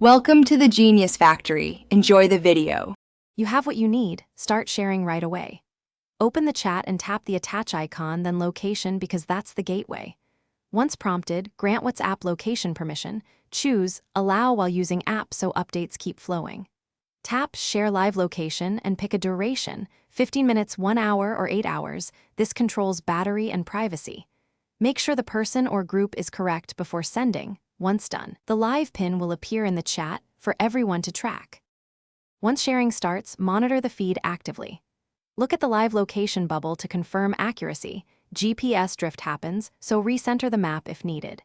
Welcome to the Genius Factory. Enjoy the video. You have what you need. Start sharing right away. Open the chat and tap the attach icon, then location because that's the gateway. Once prompted, grant WhatsApp location permission. Choose allow while using app so updates keep flowing. Tap share live location and pick a duration, 15 minutes, 1 hour, or 8 hours. This controls battery and privacy. Make sure the person or group is correct before sending. Once done, the live pin will appear in the chat for everyone to track. Once sharing starts, monitor the feed actively. Look at the live location bubble to confirm accuracy. GPS drift happens, so recenter the map if needed.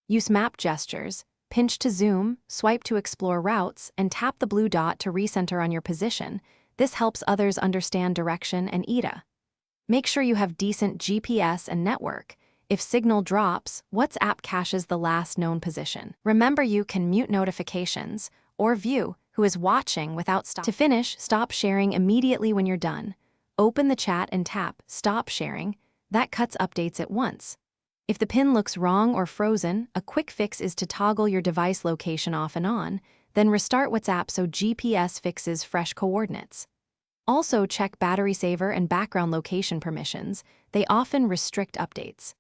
Use map gestures, pinch to zoom, swipe to explore routes, and tap the blue dot to recenter on your position. This helps others understand direction and ETA. Make sure you have decent GPS and network. If signal drops, WhatsApp caches the last known position. Remember, you can mute notifications or view who is watching without stop. To finish, stop sharing immediately when you're done. Open the chat and tap Stop Sharing. That cuts updates at once. If the pin looks wrong or frozen, a quick fix is to toggle your device location off and on, then restart WhatsApp so GPS fixes fresh coordinates. Also, check battery saver and background location permissions. They often restrict updates.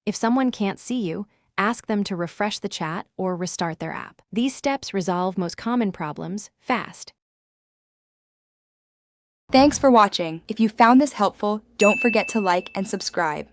If someone can't see you, ask them to refresh the chat or restart their app. These steps resolve most common problems fast. Thanks for watching. If you found this helpful, don't forget to like and subscribe.